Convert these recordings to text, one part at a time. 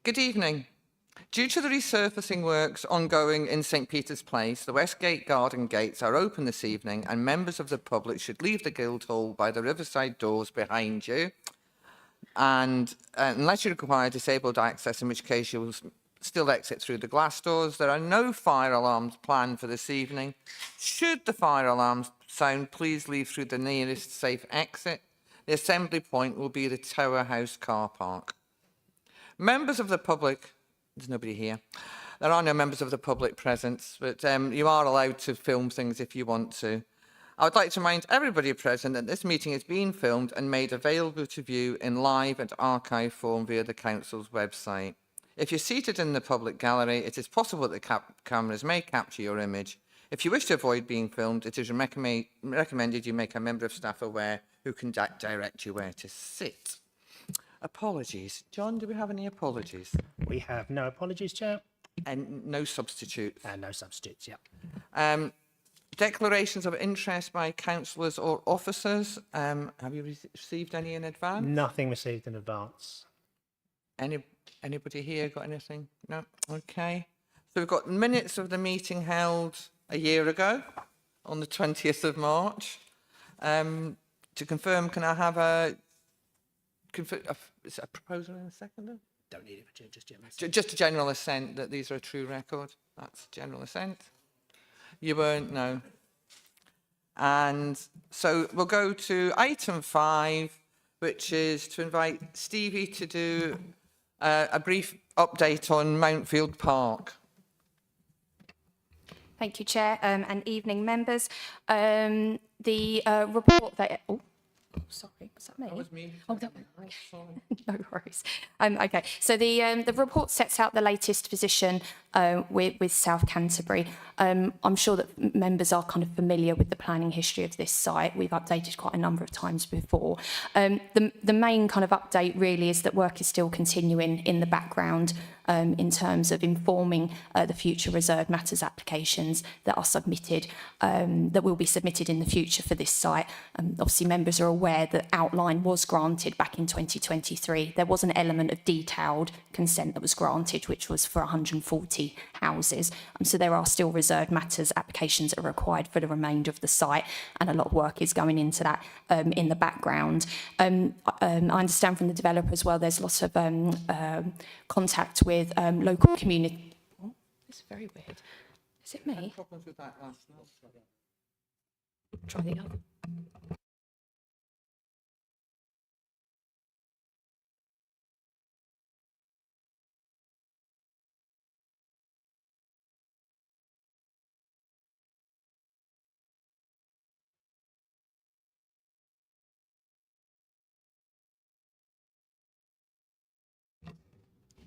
Good evening. Due to the resurfacing works ongoing in St Peter's Place, the Westgate garden gates are open this evening and members of the public should leave the Guildhall by the Riverside doors behind you. And unless you require disabled access, in which case you will still exit through the glass doors. There are no fire alarms planned for this evening. Should the fire alarms sound, please leave through the nearest safe exit. The assembly point will be the Tower House car park. Members of the public, there's nobody here. There are no members of the public present, but you are allowed to film things if you want to. I would like to remind everybody present that this meeting is being filmed and made available to view in live and archive form via the Council's website. If you're seated in the public gallery, it is possible that the cameras may capture your image. If you wish to avoid being filmed, it is recommended you make a member of staff aware who can direct you where to sit. Apologies. John, do we have any apologies? We have no apologies, Chair. And no substitutes? And no substitutes, yeah. Declarations of interest by councillors or officers. Have you received any in advance? Nothing received in advance. Anybody here got anything? No? Okay. So we've got minutes of the meeting held a year ago on the 20th of March. To confirm, can I have is it a proposal in a second? Don't need it for just general assent. Just a general assent that these are a true record. That's general assent. You weren't, no. And so we'll go to item 5, which is to invite Stevie to do a brief update on Mountfield Park. Thank you, Chair, and evening members. The report that... Oh, sorry, was that me? That was me. Oh, that was... Sorry. No worries. Okay, so the report sets out the latest position with South Canterbury. I'm sure that members are kind of familiar with the planning history of this site. We've updated quite a number of times before. The main kind of update really is that work is still continuing in the background in terms of informing the future reserved matters applications that are submitted, that will be submitted in the future for this site. Obviously, members are aware that outline was granted back in 2023. There was an element of detailed consent that was granted, which was for 140 houses. So there are still reserved matters applications that are required for the remainder of the site, and a lot of work is going into that in the background. I understand from the developer as well, there's lots of contact with local community. Oh, it's very weird. Is it me? Problems with that last night. Try the other.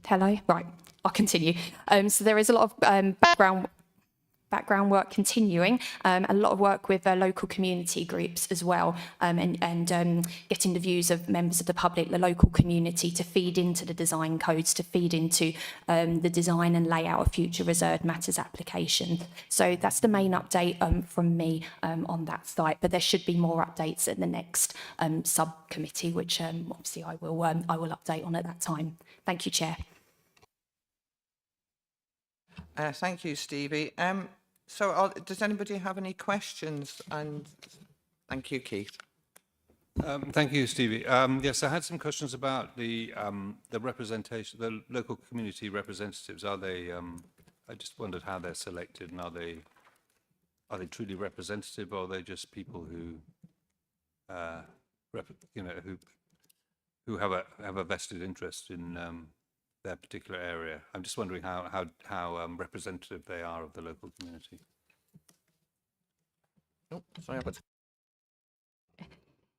Hello, right, I'll continue. So there is a lot of background work continuing, a lot of work with local community groups as well, and getting the views of members of the public, the local community, to feed into the design codes, to feed into the design and layout of future reserved matters applications. So that's the main update from me on that site, but there should be more updates at the next subcommittee, which obviously I will update on at that time. Thank you, Chair. Thank you, Stevie. Does anybody have any questions? And thank you, Keith. Thank you, Stevie. Yes, I had some questions about the representation, the local community representatives. Are they? I just wondered how they're selected, and are they truly representative, or are they just people who, who have a vested interest in their particular area? I'm just wondering how representative they are of the local community. Oh, sorry,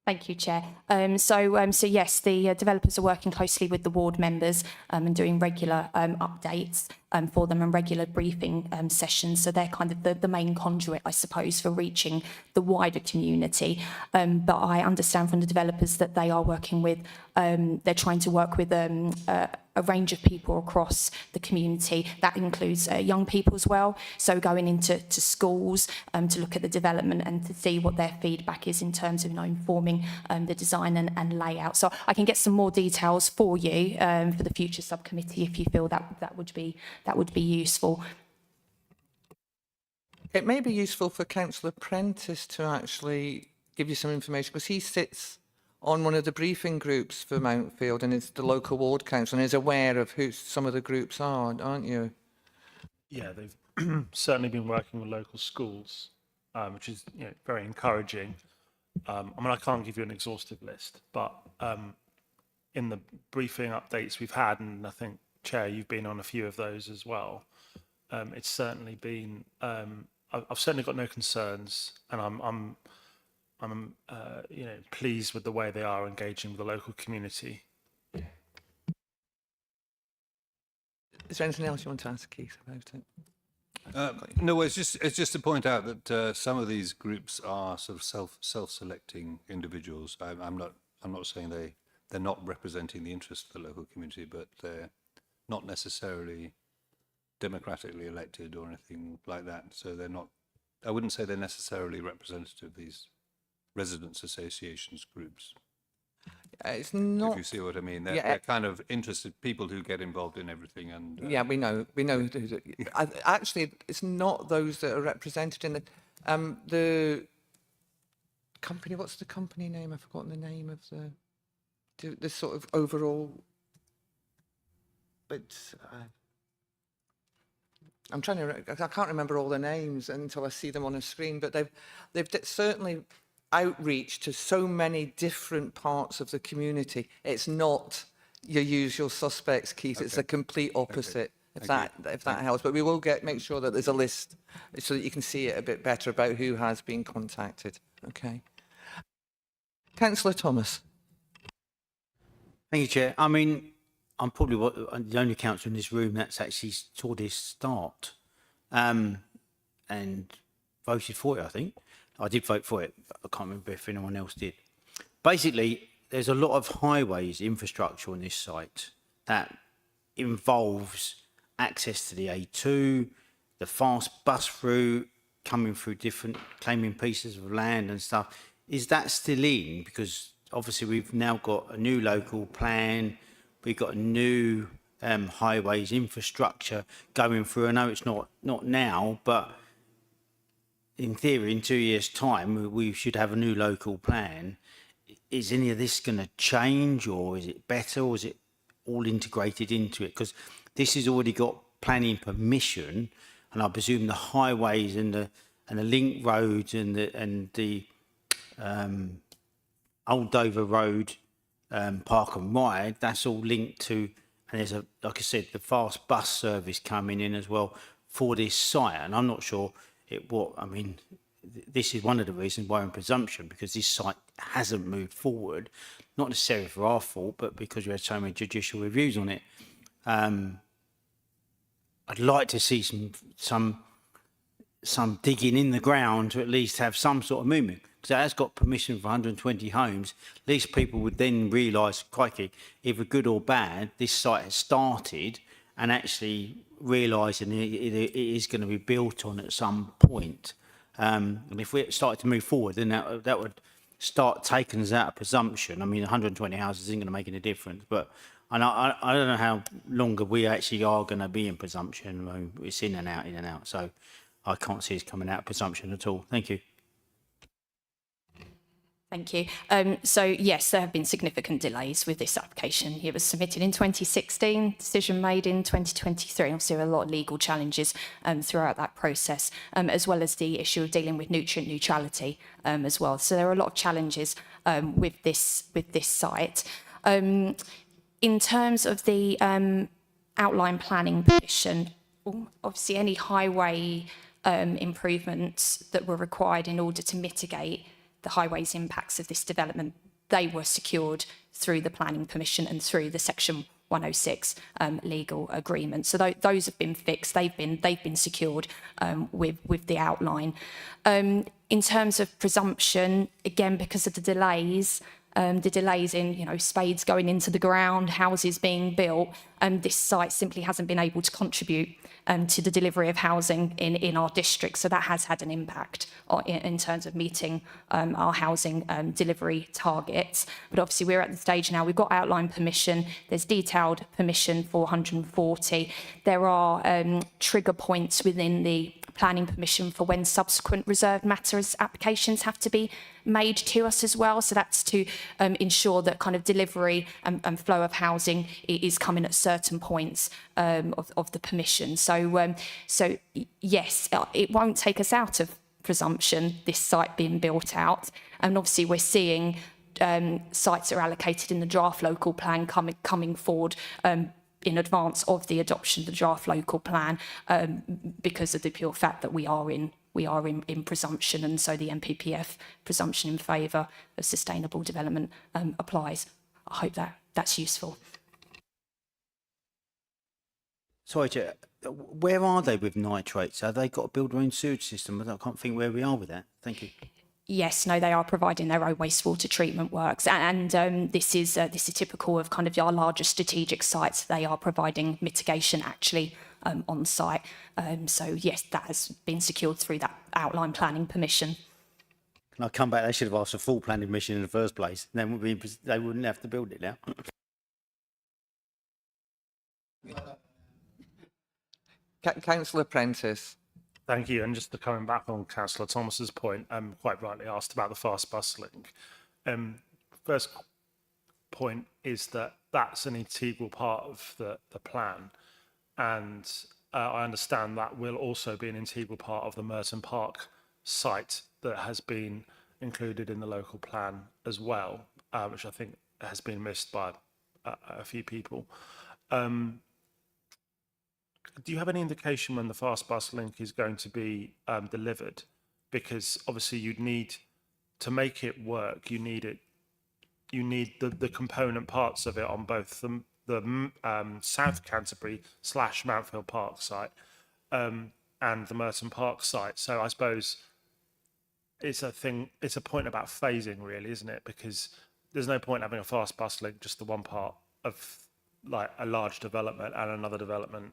Thank you, Chair. So yes, the developers are working closely with the ward members and doing regular updates for them and regular briefing sessions. So they're kind of the main conduit, I suppose, for reaching the wider community. But I understand from the developers that they are working with, they're trying to work with a range of people across the community. That includes young people as well. So going into schools to look at the development and to see what their feedback is in terms of informing the design and layout. So I can get some more details for you for the future subcommittee if you feel that would be useful. It may be useful for Councillor Prentice to actually give you some information, because he sits on one of the briefing groups for Mountfield and is the local ward council and is aware of who some of the groups are, aren't you? Yeah, they've certainly been working with local schools, which is very encouraging. I mean, I can't give you an exhaustive list, but in the briefing updates we've had, and I think, Chair, you've been on a few of those as well, it's certainly been, I've certainly got no concerns, and I'm pleased with the way they are engaging with the local community. Is there anything else you want to ask Keith about it? No, it's just to point out that some of these groups are sort of self-selecting individuals. I'm not saying they're not representing the interests of the local community, but they're not necessarily democratically elected or anything like that. So they're not. I wouldn't say they're necessarily representative of these residents' associations groups. It's not. If you see what I mean, they're kind of interested people who get involved in everything. And yeah, we know. Actually, it's not those that are represented in the company. What's the company name? I've forgotten the name of the sort of overall. But I'm trying to. I can't remember all the names until I see them on a screen. But they've certainly outreach to so many different parts of the community. It's not your usual suspects, Keith. It's the complete opposite. Okay. If that helps. But we will make sure that there's a list so that you can see it a bit better about who has been contacted. Okay. Councillor Thomas. Thank you, Chair. I mean, I'm probably the only councillor in this room that's actually saw this start and voted for it, I think. I did vote for it, but I can't remember if anyone else did. Basically, there's a lot of highways infrastructure on this site that involves access to the A2, the fast bus route, coming through different, claiming pieces of land and stuff. Is that still in? Because obviously we've now got a new local plan, we've got a new highways infrastructure going through. I know it's not now, but in theory, in 2 years' time, we should have a new local plan. Is any of this going to change, or is it better, or is it all integrated into it? Because this has already got planning permission, and I presume the highways and the link roads and the Old Dover Road, Park and Ride, that's all linked to, and there's like I said, the fast bus service coming in as well for this site, and I'm not sure. This is one of the reasons why we're in presumption, because this site hasn't moved forward, not necessarily for our fault, but because we had so many judicial reviews on it. I'd like to see some digging in the ground to at least have some sort of movement, because it has got permission for 120 homes. At least people would then realise, crikey, either good or bad, this site has started, and actually realising it is going to be built on at some point. And if we started to move forward, then that would start taking us out of presumption. I mean, 120 houses isn't going to make any difference, but I don't know how longer we actually are going to be in presumption. I mean, it's in and out. So I can't see us coming out of presumption at all. Thank you. Thank you. So yes, there have been significant delays with this application. It was submitted in 2016, decision made in 2023. Obviously, there are a lot of legal challenges throughout that process, as well as the issue of dealing with nutrient neutrality as well. So there are a lot of challenges with this site. In terms of the outline planning permission, obviously any highway improvements that were required in order to mitigate the highways impacts of this development, they were secured through the planning permission and through the Section 106 legal agreement. So those have been fixed. They've been secured with the outline. In terms of presumption, again, because of the delays, the delays in, spades going into the ground, houses being built, this site simply hasn't been able to contribute to the delivery of housing in our district. So that has had an impact in terms of meeting our housing delivery targets. But obviously we're at the stage now, we've got outline permission, there's detailed permission for 140. There are trigger points within the planning permission for when subsequent reserved matters applications have to be made to us as well. So that's to ensure that kind of delivery and flow of housing is coming at certain points of the permission. So yes, it won't take us out of presumption, this site being built out. And obviously we're seeing sites that are allocated in the draft local plan coming forward in advance of the adoption of the draft local plan because of the pure fact that we are in presumption, and so the NPPF presumption in favour of sustainable development applies. I hope that's useful. Sorry, Chair, where are they with nitrates? Have they got to build their own sewage system? I can't think where we are with that. Thank you. Yes, no, they are providing their own wastewater treatment works, and this is typical of kind of our larger strategic sites. They are providing mitigation actually on site. So yes, that has been secured through that outline planning permission. Can I come back? They should have asked for full planning permission in the first place. Then they wouldn't have to build it now. Councillor Prentice. Thank you. And just to coming back on Councillor Thomas's point, quite rightly asked about the fast bus link. First point is that that's an integral part of the plan. And I understand that will also be an integral part of the Merton Park site that has been included in the local plan as well, which I think has been missed by a few people. Do you have any indication when the fast bus link is going to be delivered? Because obviously you'd need to make it work. You need the component parts of it on both the South Canterbury / Mountfield Park site and the Merton Park site. So I suppose it's a point about phasing, really, isn't it? Because there's no point having a fast bus link just the one part of like a large development, and another development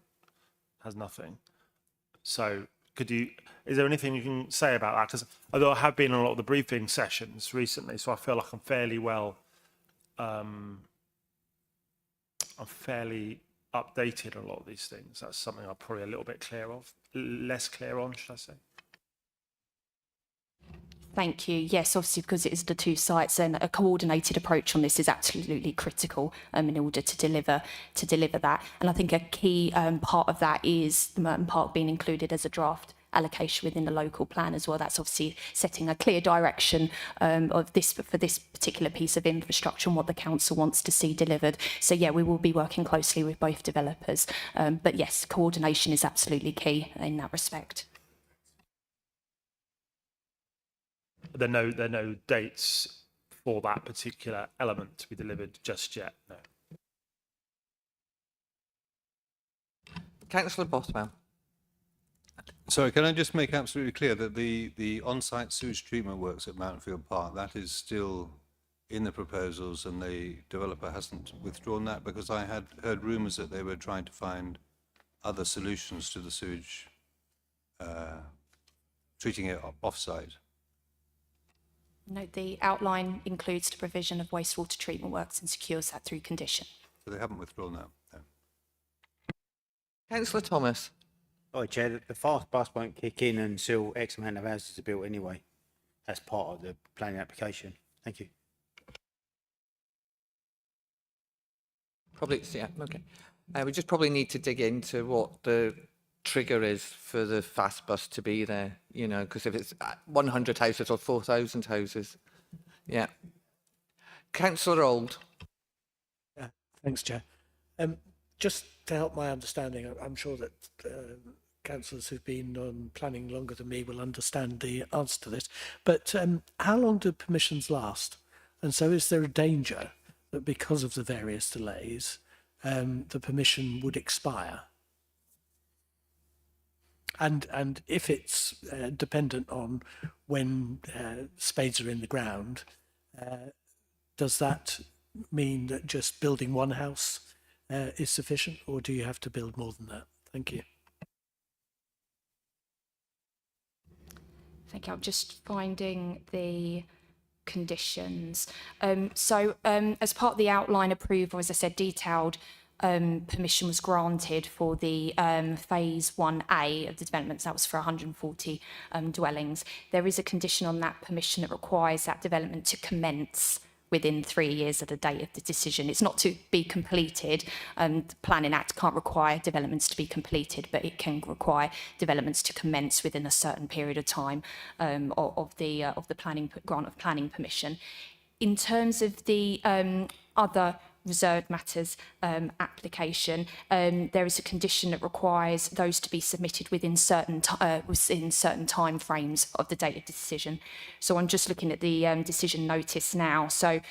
has nothing. So is there anything you can say about that? Because although I have been on a lot of the briefing sessions recently, so I feel like I'm fairly updated on a lot of these things. That's something I'm probably a little bit less clear on, should I say? Thank you. Yes, obviously, because it is the two sites, and a coordinated approach on this is absolutely critical in order to deliver that. And I think a key part of that is the Merton Park being included as a draft allocation within the local plan as well. That's obviously setting a clear direction for this particular piece of infrastructure and what the council wants to see delivered. So yeah, we will be working closely with both developers. But yes, coordination is absolutely key in that respect. There are no dates for that particular element to be delivered just yet, no. Councillor Bothwell. Sorry, can I just make absolutely clear that the on-site sewage treatment works at Mountfield Park, that is still in the proposals, and the developer hasn't withdrawn that? Because I had heard rumours that they were trying to find other solutions to the sewage, treating it off-site. No, the outline includes the provision of wastewater treatment works and secures that through condition. So they haven't withdrawn that? No. Councillor Thomas. Sorry, Chair, the fast bus won't kick in until X amount of houses are built anyway. That's part of the planning application. Thank you. Probably, yeah, okay. We just probably need to dig into what the trigger is for the fast bus to be there, because if it's 100 houses or 4,000 houses. Yeah. Councillor Old. Yeah, thanks, Chair. Just to help my understanding, I'm sure that councillors who've been on planning longer than me will understand the answer to this. But how long do permissions last? And so is there a danger that because of the various delays, the permission would expire? And if it's dependent on when spades are in the ground, does that mean that just building one house is sufficient, or do you have to build more than that? Thank you. Thank you. I'm just finding the conditions. As part of the outline approval, as I said, detailed permission was granted for the phase 1A of the developments. That was for 140 dwellings. There is a condition on that permission that requires that development to commence within 3 years of the date of the decision. It's not to be completed. The Planning Act can't require developments to be completed, but it can require developments to commence within a certain period of time of the planning grant of planning permission. In terms of the other reserved matters application, there is a condition that requires those to be submitted within certain time frames of the date of decision. So I'm just looking at the decision notice now. So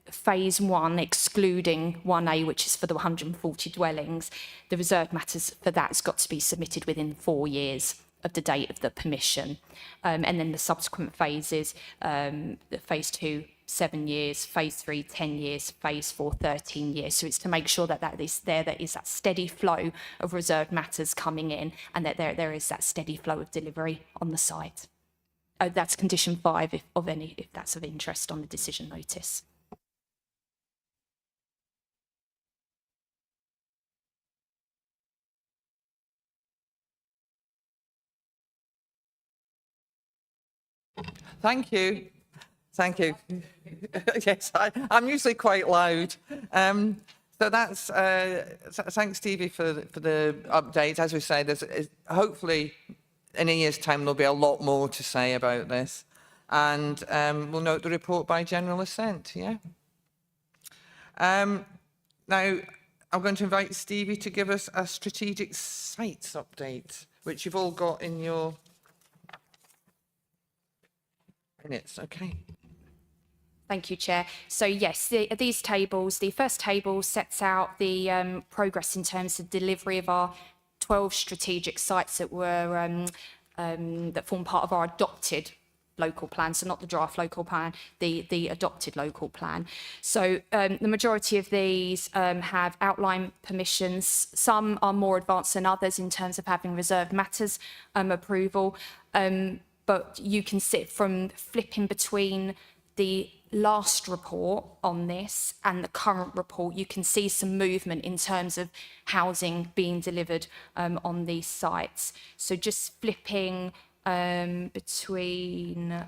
phase 1, excluding 1A, which is for the 140 dwellings, the reserved matters for that has got to be submitted within 4 years of the date of the permission. And then the subsequent phases, phase 2, 7 years, phase 3, 10 years, phase 4, 13 years. So it's to make sure that there is that steady flow of reserved matters coming in, and that there is that steady flow of delivery on the site. That's condition 5, if that's of interest on the decision notice. Thank you. Thank you. Yes, I'm usually quite loud. So that's thanks, Stevie, for the update. As we say, there's hopefully in a year's time there'll be a lot more to say about this, and we'll note the report by general assent. Yeah. Now I'm going to invite Stevie to give us a strategic sites update, which you've all got in your minutes. Okay. Thank you, Chair. So yes, these tables, the first table sets out the progress in terms of delivery of our 12 strategic sites that were that form part of our adopted local plan, so not the draft local plan, the adopted local plan. So the majority of these have outline permissions. Some are more advanced than others in terms of having reserved matters approval, but you can see from flipping between the last report on this and the current report, you can see some movement in terms of housing being delivered on these sites. So just flipping between,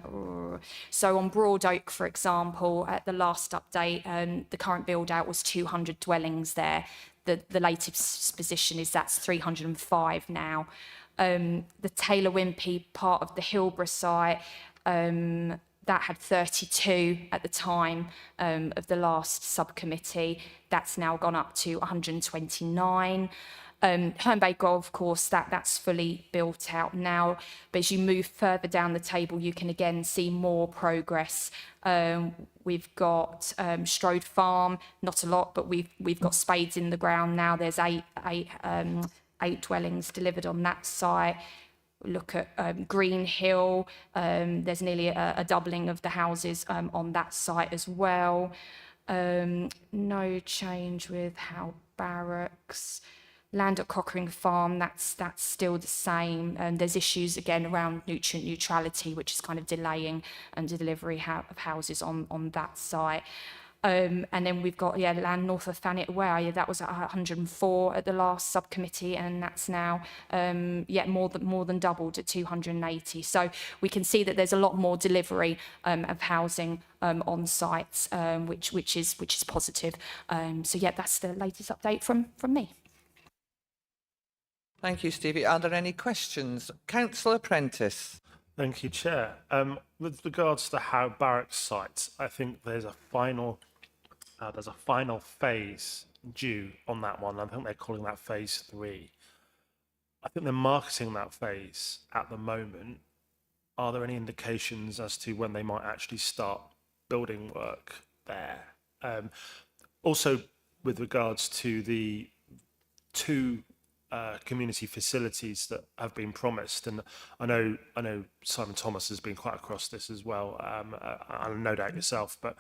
so on Broad Oak, for example, at the last update, the current build out was 200 dwellings there. The latest position is that's 305 now. The Taylor Wimpey part of the Hillborough site, that had 32 at the time of the last subcommittee. That's now gone up to 129. Herne Bay Golf Course, that's fully built out now. But as you move further down the table, you can again see more progress. We've got Strode Farm, not a lot, but we've got spades in the ground now. There's eight dwellings delivered on that site. Look at Green Hill, there's nearly a doubling of the houses on that site as well. No change with Howe Barracks. Land at Cockering Farm, that's still the same. There's issues again around nutrient neutrality, which is kind of delaying delivery of houses on that site. And then we've got land north of Thanet Way. That was at 104 at the last subcommittee, and that's now more than doubled at 280. So we can see that there's a lot more delivery of housing on sites, which is positive. So that's the latest update from me. Thank you, Stevie. Are there any questions? Councillor Prentice. Thank you, Chair. With regards to the Howe Barracks site, I think there's a final phase due on that one. I think they're calling that phase 3. I think they're marketing that phase at the moment. Are there any indications as to when they might actually start building work there? Also, with regards to the 2 community facilities that have been promised, and I know Simon Thomas has been quite across this as well, and no doubt yourself, but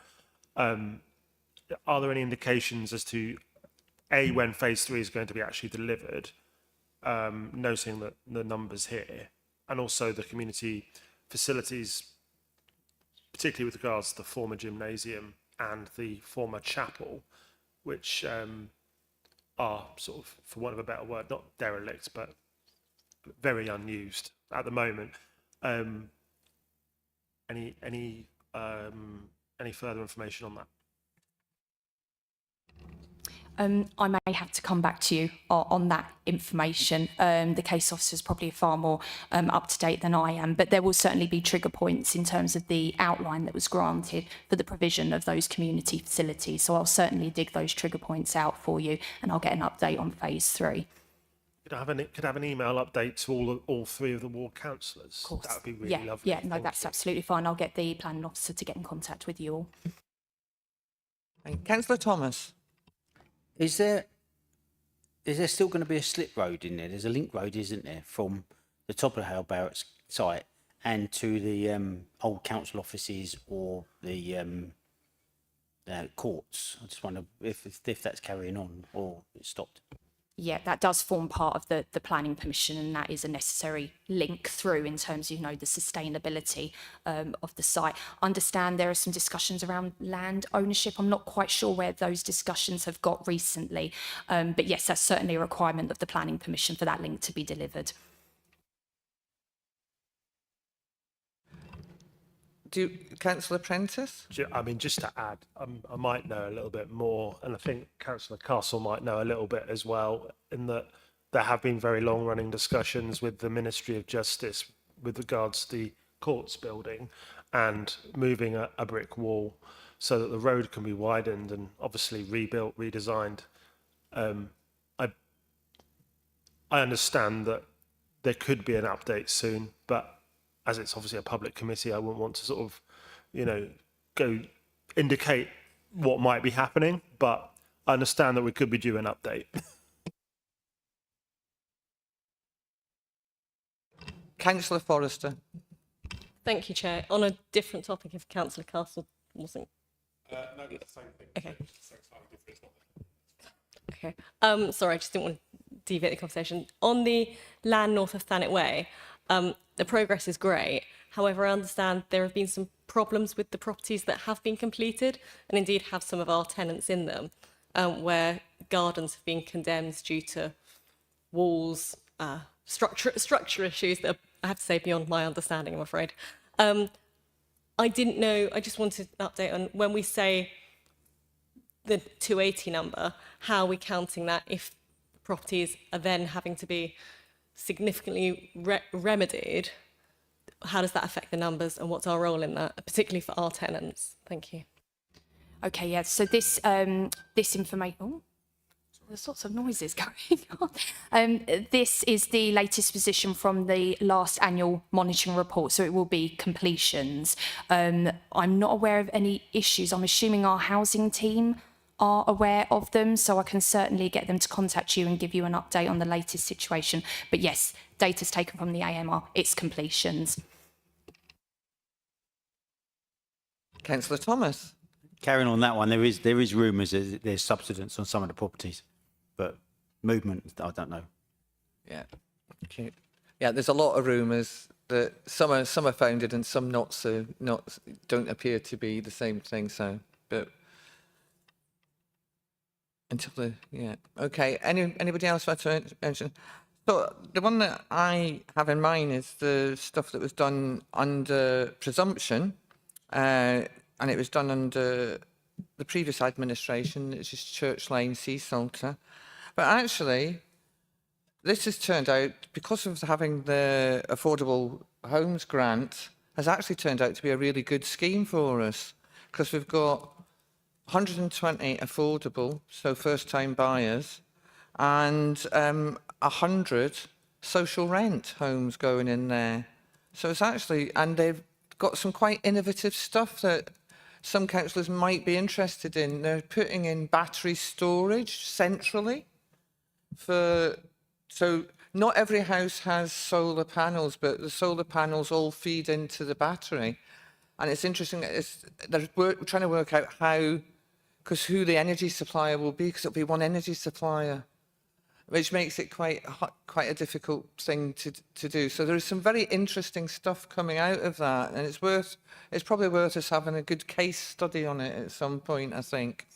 Are there any indications as to A, when phase 3 is going to be actually delivered, noting that the numbers here, and also the community facilities, particularly with regards to the former gymnasium and the former chapel, which are sort of, for want of a better word, not derelict, but very unused at the moment. Any further information on that? I may have to come back to you on that information. The case officer is probably far more up to date than I am, but there will certainly be trigger points in terms of the outline that was granted for the provision of those community facilities. So I'll certainly dig those trigger points out for you, and I'll get an update on phase 3. Could I have an email update to all 3 of the ward councillors? Of course. That would be really lovely. Yeah, no, Thank that's you. absolutely fine. I'll get the planning officer to get in contact with you all. Councillor Thomas. Is there still going to be a slip road in there? There's a link road, isn't there, from the top of Hale Barrett's site and to the old council offices or the courts? I just wonder if that's carrying on or it's stopped. Yeah, that does form part of the planning permission, and that is a necessary link through in terms of, the sustainability of the site. I understand there are some discussions around land ownership. I'm not quite sure where those discussions have got recently, but yes, that's certainly a requirement of the planning permission for that link to be delivered. Councillor Prentice? I mean, just to add, I might know a little bit more, and I think Councillor Castle might know a little bit as well, in that there have been very long-running discussions with the Ministry of Justice with regards to the courts building and moving a brick wall so that the road can be widened and obviously rebuilt, redesigned. I understand that there could be an update soon, but as it's obviously a public committee, I wouldn't want to sort of, go indicate what might be happening, but I understand that we could be due an update. Councillor Forrester. Thank you, Chair. On a different topic, if Councillor Castle wasn't... No, it's the same thing. Okay. It's slightly different. It's not Okay. Sorry, I just didn't want to deviate the conversation. On the land north of Thanet Way, the progress is great. However, I understand there have been some problems with the properties that have been completed, and indeed have some of our tenants in them, where gardens have been condemned due to walls, structure issues that are, I have to say, beyond my understanding, I'm afraid. I didn't know, I just wanted an update on when we say the 280 number, how are we counting that if properties are then having to be significantly remedied? How does that affect the numbers, and what's our role in that, particularly for our tenants? Thank you. Okay, yeah, so this information... Oh, there's lots of noises going on. This is the latest position from the last annual monitoring report, so it will be completions. I'm not aware of any issues. I'm assuming our housing team are aware of them, so I can certainly get them to contact you and give you an update on the latest situation. But yes, data's taken from the AMR, it's completions. Councillor Thomas. Carrying on that one, there is rumours that there's subsidence on some of the properties, but movement, I don't know. Yeah. Okay. Yeah, there's a lot of rumours that some are founded and some don't appear to be the same thing. So, but okay. Anybody else want to mention? So the one that I have in mind is the stuff that was done under presumption, and it was done under the previous administration. It's just Church Lane, Sea Salter, but actually, this has turned out, because of having the Affordable Homes Grant, has actually turned out to be a really good scheme for us, because we've got 120 affordable, so first-time buyers, and 100 social rent homes going in there. So it's actually, and they've got some quite innovative stuff that some councillors might be interested in. They're putting in battery storage centrally so not every house has solar panels, but the solar panels all feed into the battery. And it's interesting, we're trying to work out who the energy supplier will be, because it'll be one energy supplier, which makes it quite a difficult thing to do. So there is some very interesting stuff coming out of that, and it's probably worth us having a good case study on it at some point, I think.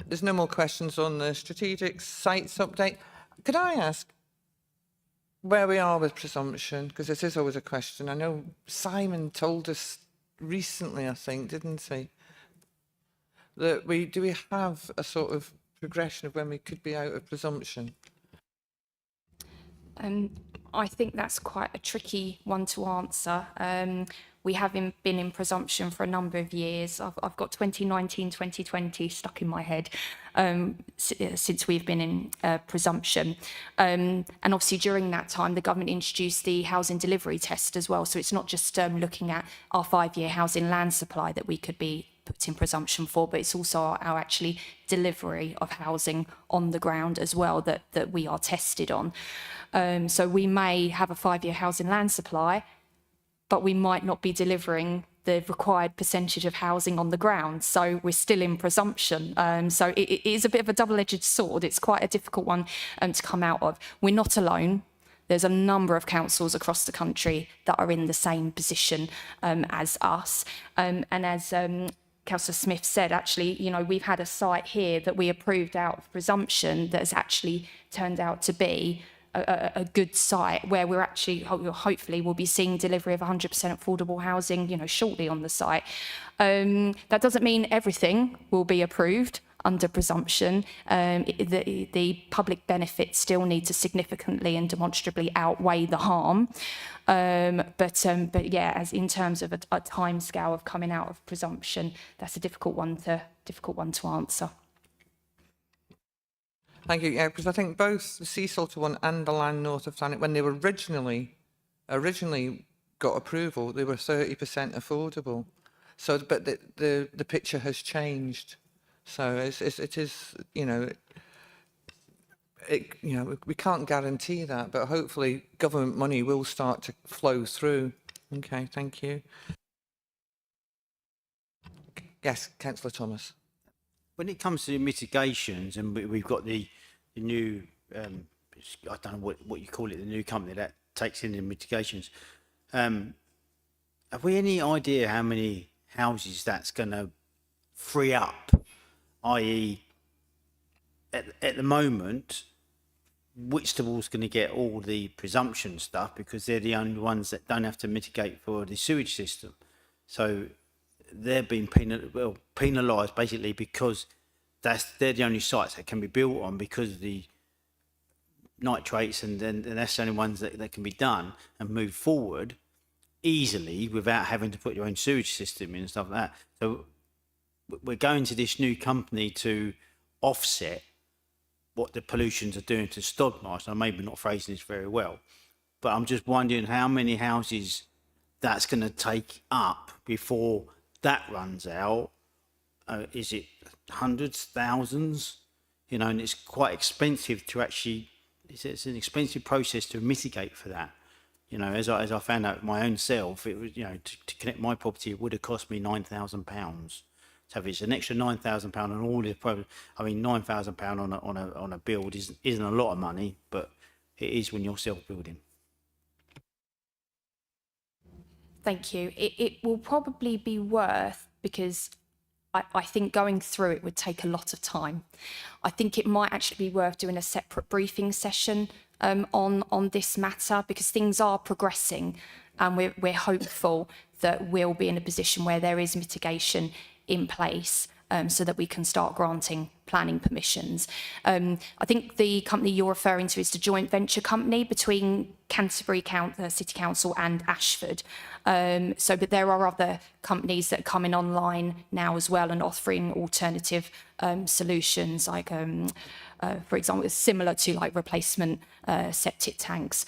There's no more questions on the strategic sites update. Could I ask where we are with presumption? Because this is always a question. I know Simon told us recently, I think, didn't he? That do we have a sort of progression of when we could be out of presumption? I think that's quite a tricky one to answer. We have been in presumption for a number of years. I've got 2019, 2020 stuck in my head since we've been in presumption. And obviously during that time, the government introduced the housing delivery test as well. So it's not just looking at our 5-year housing land supply that we could be put in presumption for, but it's also our actually delivery of housing on the ground as well that we are tested on. So we may have a 5-year housing land supply, but we might not be delivering the required percentage of housing on the ground. So we're still in presumption. So it is a bit of a double-edged sword. It's quite a difficult one to come out of. We're not alone. There's a number of councils across the country that are in the same position as us. And as Councillor Smith said, actually, we've had a site here that we approved out of presumption that has actually turned out to be a good site where we're actually, hopefully, we'll be seeing delivery of 100% affordable housing, shortly on the site. That doesn't mean everything will be approved under presumption. The public benefits still need to significantly and demonstrably outweigh the harm. But yeah, as in terms of a timescale of coming out of presumption, that's a difficult one to answer. Thank you. Yeah, because I think both the Sea Salter one and the land north of Thanet, when they were originally got approval, they were 30% affordable. So, but the picture has changed. So it is, we can't guarantee that, but hopefully government money will start to flow through. Okay, thank you. Yes, Councillor Thomas. When it comes to mitigations, and we've got the new, I don't know what you call it, the new company that takes in the mitigations. Have we any idea how many houses that's going to free up? I.e., at the moment, Whitstable's going to get all the presumption stuff because they're the only ones that don't have to mitigate for the sewage system. So they're being penalised basically because they're the only sites that can be built on because of the nitrates, and that's the only ones that can be done and move forward easily without having to put your own sewage system in and stuff like that. So we're going to this new company to offset what the pollutions are doing to Stodmarsh. I'm maybe not phrasing this very well, but I'm just wondering how many houses that's going to take up before that runs out. Is it hundreds, thousands? And it's quite expensive to actually, it's an expensive process to mitigate for that. As I found out my own self, it was, to connect my property, it would have cost me £9,000. So if it's an extra £9,000 on all the problems, I mean, £9,000 on a build isn't a lot of money, but it is when you're self-building. Thank you. It will probably be worth, because I think going through it would take a lot of time. I think it might actually be worth doing a separate briefing session on this matter, because things are progressing and we're hopeful that we'll be in a position where there is mitigation in place so that we can start granting planning permissions. I think the company you're referring to is the joint venture company between Canterbury City Council and Ashford. But there are other companies that are coming online now as well and offering alternative solutions, like, for example, similar to like replacement septic tanks,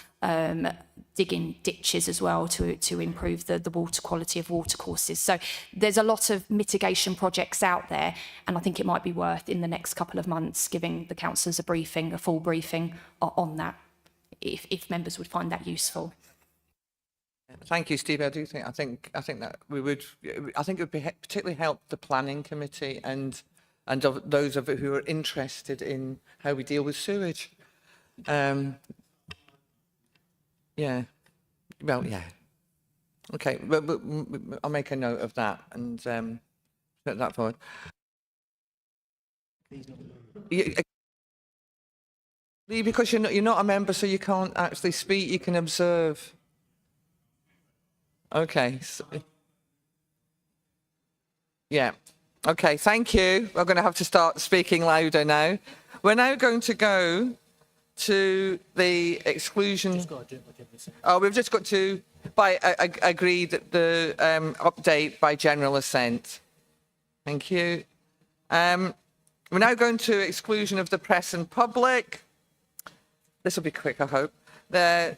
digging ditches as well to improve the water quality of watercourses. So there's a lot of mitigation projects out there, and I think it might be worth in the next couple of months giving the councillors a full briefing on that. if members would find that useful. Thank you, Steve. I think that we would. I think it would be particularly help the planning committee and of those of it who are interested in how we deal with sewage. Yeah. Well, yeah. Okay. But I'll make a note of that and put that forward. Because you're not a member, so you can't actually speak. You can observe. Okay. Yeah. Okay, thank you. We're going to have to start speaking louder now. We're now going to go to the exclusion. Oh, we've just got to agree that the update by general assent. Thank you. We're now going to exclusion of the press and public. This will be quick, I hope. The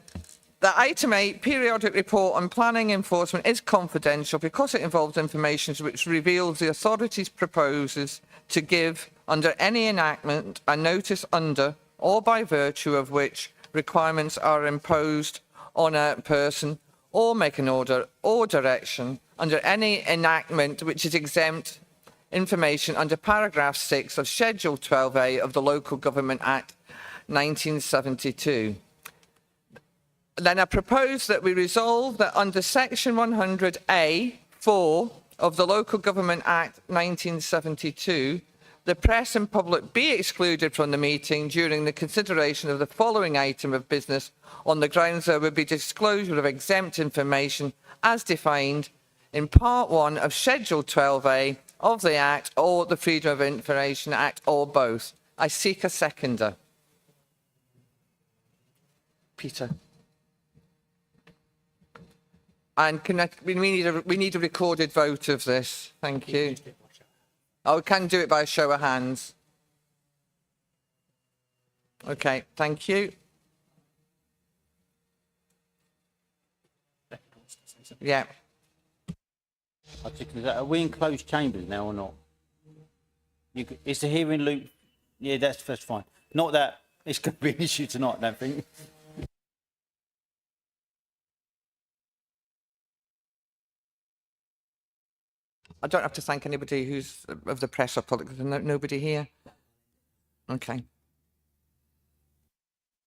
item 8, periodic report on planning enforcement, is confidential because it involves information which reveals the authority's proposes to give under any enactment a notice under or by virtue of which requirements are imposed on a person or make an order or direction under any enactment which is exempt information under paragraph 6 of Schedule 12A of the Local Government Act 1972. Then I propose that we resolve that under section 100A(4) of the Local Government Act 1972, the press and public be excluded from the meeting during the consideration of the following item of business on the grounds there would be disclosure of exempt information as defined in Part 1 of Schedule 12A of the Act or the Freedom of Information Act or both. I seek a seconder. Peter. And we need a recorded vote of this. Thank you. Oh, we can do it by a show of hands. Okay, thank you. Yeah. Are we in closed chambers now or not? Is the hearing loop? Yeah, that's fine. Not that it's going to be an issue tonight, I don't think. I don't have to thank anybody who's of the press or public. There's nobody here. Okay.